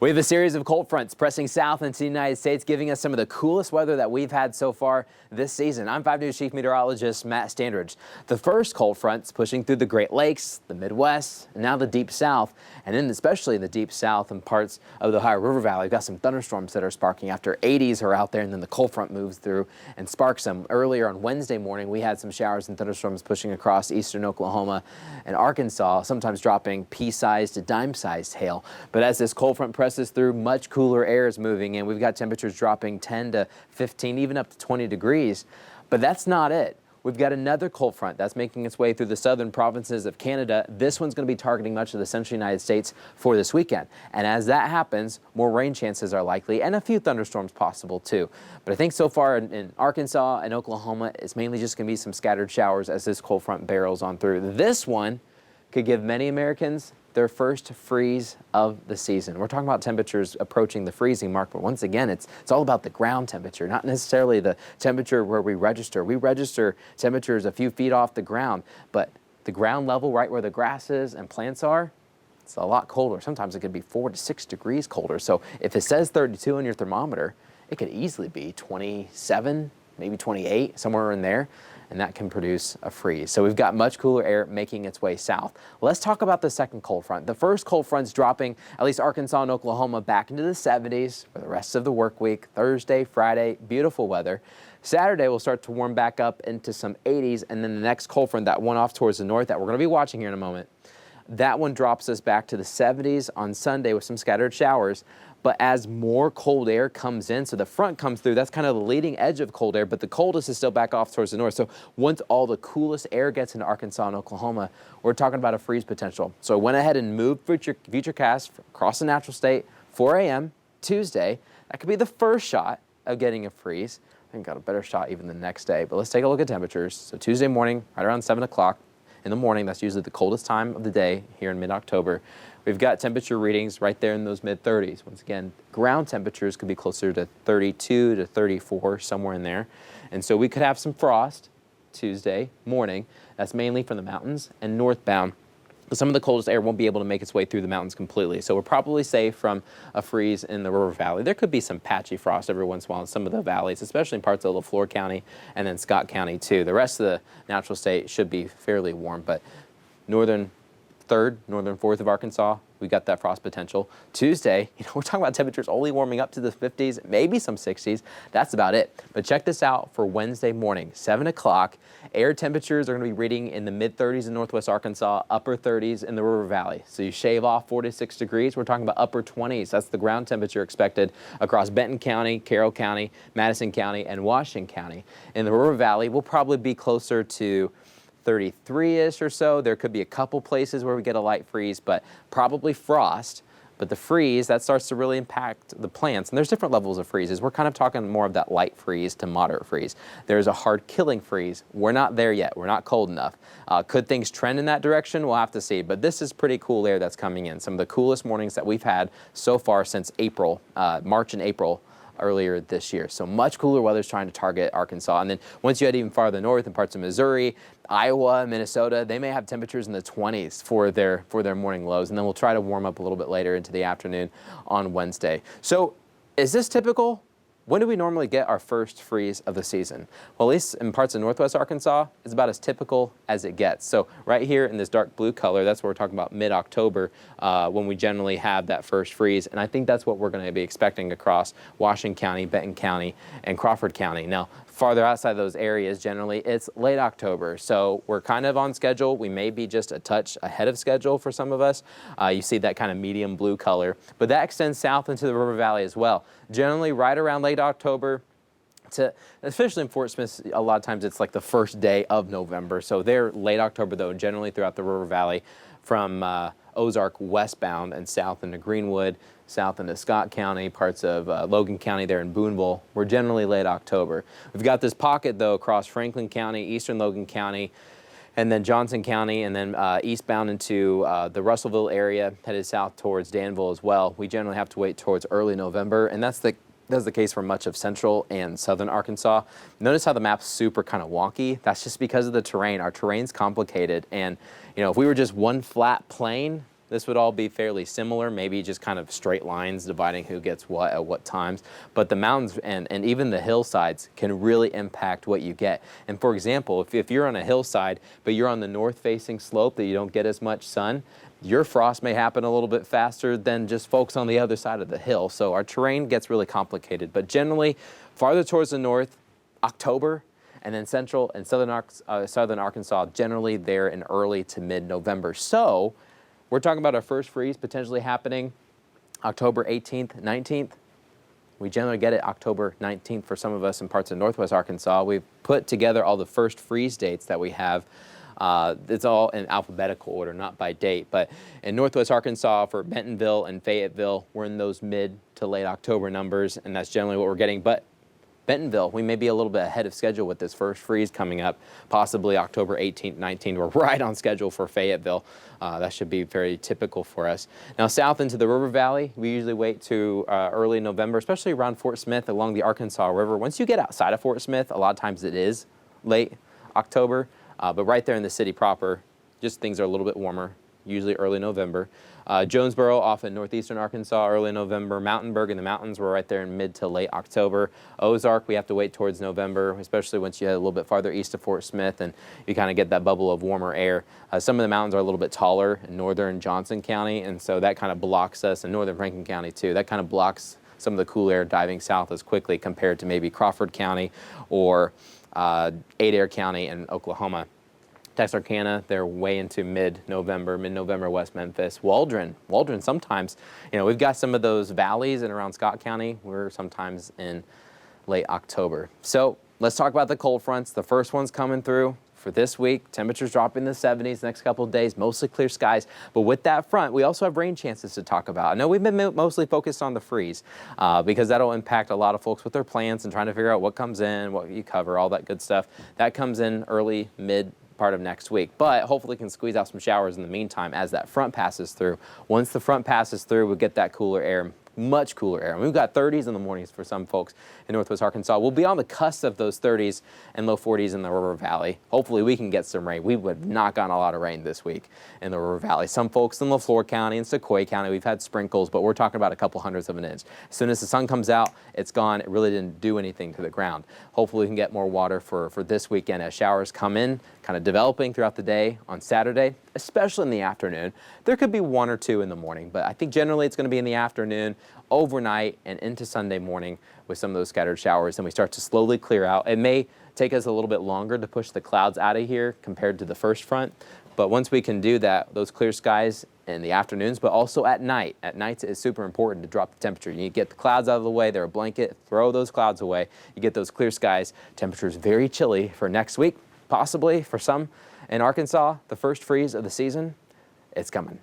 We have a series of cold fronts pressing south into the United States, giving us some of the coolest weather that we've had so far this season. I'm 5 News Chief Meteorologist Matt Standridge. The first cold front's pushing through the Great Lakes, the Midwest, and now the Deep South. And then especially in the Deep South and parts of the Ohio River Valley, we've got some thunderstorms that are sparking after 80s are out there, and then the cold front moves through and sparks them. Earlier on Wednesday morning, we had some showers and thunderstorms pushing across eastern Oklahoma and Arkansas, sometimes dropping pea-sized to dime-sized hail. But as this cold front presses through, much cooler air is moving in. We've got temperatures dropping 10 to 15, even up to 20 degrees. But that's not it. We've got another cold front that's making its way through the southern provinces of Canada. This one's going to be targeting much of the central United States for this weekend. And as that happens, more rain chances are likely and a few thunderstorms possible too. But I think so far in Arkansas and Oklahoma, it's mainly just going to be some scattered showers as this cold front barrels on through. This one could give many Americans their first freeze of the season. We're talking about temperatures approaching the freezing mark, but once again, it's all about the ground temperature, not necessarily the temperature where we register. We register temperatures a few feet off the ground, but the ground level, right where the grass is and plants are, it's a lot colder. Sometimes it could be 4 to 6 degrees colder. So if it says 32 on your thermometer, it could easily be 27, maybe 28, somewhere in there, and that can produce a freeze. So we've got much cooler air making its way south. Let's talk about the second cold front. The first cold front's dropping at least Arkansas and Oklahoma back into the 70s for the rest of the work week. Thursday, Friday, beautiful weather. Saturday will start to warm back up into some 80s, and then the next cold front, that one off towards the north that we're going to be watching here in a moment, that one drops us back to the 70s on Sunday with some scattered showers. But as more cold air comes in, so the front comes through, that's kind of the leading edge of cold air, but the coldest is still back off towards the north. So once all the coolest air gets into Arkansas and Oklahoma, we're talking about a freeze potential. So I went ahead and moved futurecast across the natural state, 4 a.m. Tuesday. That could be the first shot of getting a freeze. I think got a better shot even the next day. But let's take a look at temperatures. So Tuesday morning, right around 7 o'clock in the morning, that's usually the coldest time of the day here in mid-October. We've got temperature readings right there in those mid-30s. Once again, ground temperatures could be closer to 32 to 34, somewhere in there. And so we could have some frost Tuesday morning. That's mainly from the mountains and northbound. But some of the coldest air won't be able to make its way through the mountains completely. So we're probably safe from a freeze in the River Valley. There could be some patchy frost every once in a while in some of the valleys, especially in parts of LaFleur County and then Scott County too. The rest of the natural state should be fairly warm, but northern 3rd, northern 4th of Arkansas, we got that frost potential. Tuesday, we're talking about temperatures only warming up to the 50s, maybe some 60s. That's about it. But check this out for Wednesday morning, 7 o'clock. Air temperatures are going to be reading in the mid-30s in northwest Arkansas, upper 30s in the River Valley. So you shave off 4 to 6 degrees, we're talking about upper 20s. That's the ground temperature expected across Benton County, Carroll County, Madison County, and Washington County. In the River Valley, we'll probably be closer to 33-ish or so. There could be a couple places where we get a light freeze, but probably frost. But the freeze, that starts to really impact the plants. And there's different levels of freezes. We're kind of talking more of that light freeze to moderate freeze. There's a hard killing freeze. We're not there yet. We're not cold enough. Could things trend in that direction? We'll have to see. But this is pretty cool air that's coming in. Some of the coolest mornings that we've had so far since April, March and April, earlier this year. So much cooler weather is trying to target Arkansas. And then once you head even farther north in parts of Missouri, Iowa, Minnesota, they may have temperatures in the 20s for their morning lows. And then we'll try to warm up a little bit later into the afternoon on Wednesday. So is this typical? When do we normally get our first freeze of the season? Well, at least in parts of northwest Arkansas, it's about as typical as it gets. So right here in this dark blue color, that's what we're talking about mid-October when we generally have that first freeze. And I think that's what we're going to be expecting across Washington County, Benton County, and Crawford County. Now, farther outside those areas, generally, it's late October. So we're kind of on schedule. We may be just a touch ahead of schedule for some of us. You see that kind of medium blue color. But that extends south into the River Valley as well. Generally, right around late October, especially in Fort Smith, a lot of times it's like the first day of November. So they're late October, though, generally throughout the River Valley from Ozark westbound and south into Greenwood, south into Scott County, parts of Logan County there in Booneville. We're generally late October. We've got this pocket, though, across Franklin County, eastern Logan County, and then Johnson County, and then eastbound into the Russellville area, headed south towards Danville as well. We generally have to wait towards early November, and that's the case for much of central and southern Arkansas. Notice how the map's super kind of wonky. That's just because of the terrain. Our terrain's complicated, and if we were just one flat plain, this would all be fairly similar, maybe just kind of straight lines dividing who gets what at what times. But the mountains and even the hillsides can really impact what you get. And for example, if you're on a hillside, but you're on the north-facing slope that you don't get as much sun, your frost may happen a little bit faster than just folks on the other side of the hill. So our terrain gets really complicated. But generally, farther towards the north, October, and then central and southern Arkansas, generally there in early to mid-November. So we're talking about our first freeze potentially happening October 18th, 19th. We generally get it October 19th for some of us in parts of northwest Arkansas. We've put together all the first freeze dates that we have. It's all in alphabetical order, not by date. But in northwest Arkansas for Bentonville and Fayetteville, we're in those mid to late October numbers, and that's generally what we're getting. But Bentonville, we may be a little bit ahead of schedule with this first freeze coming up, possibly October 18th, 19th. We're right on schedule for Fayetteville. That should be very typical for us. Now, south into the River Valley, we usually wait to early November, especially around Fort Smith along the Arkansas River. Once you get outside of Fort Smith, a lot of times it is late October, but right there in the city proper, just things are a little bit warmer, usually early November. Jonesboro off in northeastern Arkansas, early November. Mountainburg in the mountains, we're right there in mid to late October. Ozark, we have to wait towards November, especially once you head a little bit farther east of Fort Smith and you kind of get that bubble of warmer air. Some of the mountains are a little bit taller in northern Johnson County, and so that kind of blocks us, in northern Franklin County too. That kind of blocks some of the cool air diving south as quickly compared to maybe Crawford County or Adair County in Oklahoma. Texarkana, they're way into mid-November, West Memphis. Waldron sometimes, we've got some of those valleys in around Scott County. We're sometimes in late October. So let's talk about the cold fronts. The first one's coming through for this week. Temperatures dropping in the 70s next couple of days, mostly clear skies. But with that front, we also have rain chances to talk about. I know we've been mostly focused on the freeze because that'll impact a lot of folks with their plans and trying to figure out what comes in, what you cover, all that good stuff. That comes in early, mid part of next week, but hopefully can squeeze out some showers in the meantime as that front passes through. Once the front passes through, we'll get that cooler air, much cooler air. And we've got 30s in the mornings for some folks in northwest Arkansas. We'll be on the cusp of those 30s and low 40s in the River Valley. Hopefully we can get some rain. We would not gotten a lot of rain this week in the River Valley. Some folks in LaFleur County and Sequoia County, we've had sprinkles, but we're talking about a couple hundredths of an inch. As soon as the sun comes out, it's gone. It really didn't do anything to the ground. Hopefully we can get more water for this weekend as showers come in, kind of developing throughout the day on Saturday, especially in the afternoon. There could be one or two in the morning, but I think generally it's going to be in the afternoon, overnight, and into Sunday morning with some of those scattered showers. And we start to slowly clear out. It may take us a little bit longer to push the clouds out of here compared to the first front, but once we can do that, those clear skies in the afternoons, but also at night. At nights, it's super important to drop the temperature. You need to get the clouds out of the way. They're a blanket. Throw those clouds away. You get those clear skies. Temperatures very chilly for next week, possibly for some in Arkansas. The first freeze of the season, it's coming.